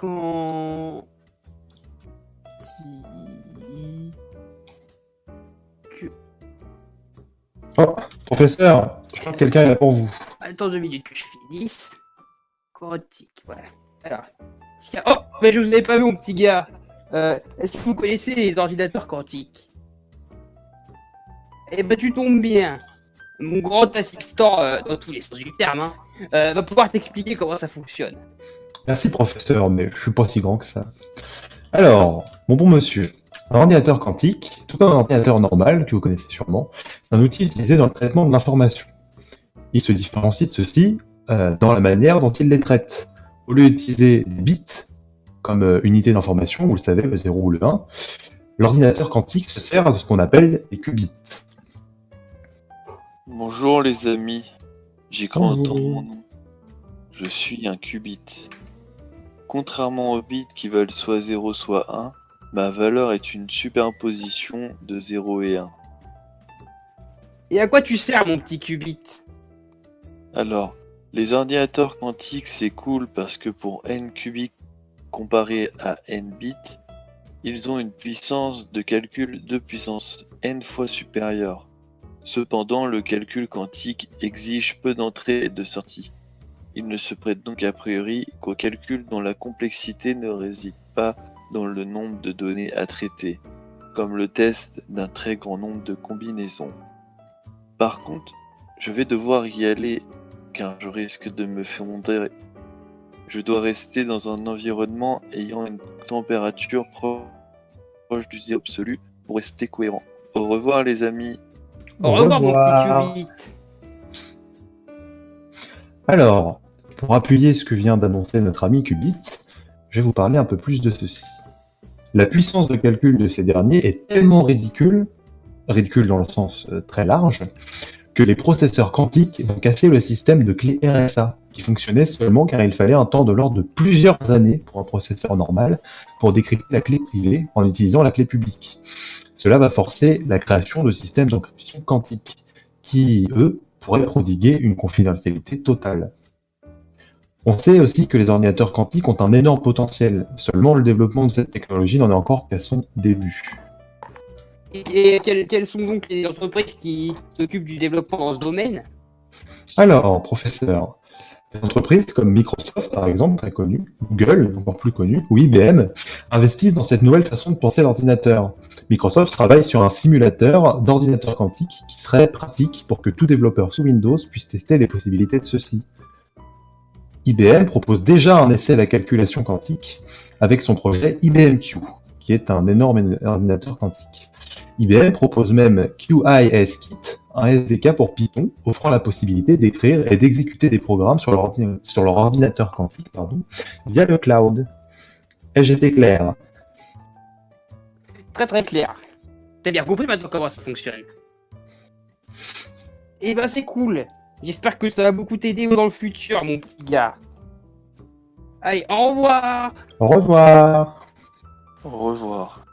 quantique. Oh, professeur, je crois que quelqu'un est là pour vous. Attends 2 minutes que je finisse. Quantique, voilà. Alors, tiens, oh, mais je vous avais pas vu, mon petit gars. Est-ce que vous connaissez les ordinateurs quantiques? Eh ben, tu tombes bien. Mon grand assistant, dans tous les sens du terme, hein, va pouvoir t'expliquer comment ça fonctionne. Merci, professeur, mais je suis pas si grand que ça. Alors, mon bon monsieur, un ordinateur quantique, tout comme un ordinateur normal, que vous connaissez sûrement, c'est un outil utilisé dans le traitement de l'information. Il se différencie de ceux-ci dans la manière dont il les traite. Au lieu d'utiliser des bits comme unité d'information, vous le savez, le 0 ou le 1, l'ordinateur quantique se sert de ce qu'on appelle les qubits. Bonjour les amis, j'ai cru entendre Bonjour. mon nom. Je suis un qubit. Contrairement aux bits qui valent soit 0 soit 1, ma valeur est une superposition de 0 et 1. Et à quoi tu sers, mon petit qubit? Alors, les ordinateurs quantiques c'est cool parce que pour n qubits comparé à n bits, ils ont une puissance de calcul de puissance n fois supérieure. Cependant, le calcul quantique exige peu d'entrées et de sorties. Il ne se prête donc a priori qu'au calcul dont la complexité ne réside pas dans le nombre de données à traiter, comme le test d'un très grand nombre de combinaisons. Par contre, je vais devoir y aller car je risque de me fondre. Je dois rester dans un environnement ayant une température proche du zéro absolu pour rester cohérent. Au revoir les amis. Au revoir, mon petit qubit. Alors, pour appuyer ce que vient d'annoncer notre ami Qubit, je vais vous parler un peu plus de ceci. La puissance de calcul de ces derniers est tellement ridicule dans le sens très large, que les processeurs quantiques vont casser le système de clé RSA, qui fonctionnait seulement car il fallait un temps de l'ordre de plusieurs années pour un processeur normal pour décrypter la clé privée en utilisant la clé publique. Cela va forcer la création de systèmes d'encryption quantique, qui, eux, pourraient prodiguer une confidentialité totale. On sait aussi que les ordinateurs quantiques ont un énorme potentiel, seulement le développement de cette technologie n'en est encore qu'à son début. Et quelles sont donc les entreprises qui s'occupent du développement dans ce domaine? Alors, professeur, des entreprises comme Microsoft, par exemple, très connues, Google, encore plus connu, ou IBM, investissent dans cette nouvelle façon de penser l'ordinateur. Microsoft travaille sur un simulateur d'ordinateur quantique qui serait pratique pour que tout développeur sous Windows puisse tester les possibilités de ceci. IBM propose déjà un essai à la calculation quantique avec son projet IBM Q, qui est un énorme ordinateur quantique. IBM propose même QISKit, un SDK pour Python, offrant la possibilité d'écrire et d'exécuter des programmes sur leur ordinateur quantique via le cloud. Ai-je été clair? Très très clair. T'as bien compris maintenant comment ça fonctionne. Eh ben c'est cool. J'espère que ça va beaucoup t'aider dans le futur, mon petit gars. Allez, au revoir. Au revoir. Au revoir.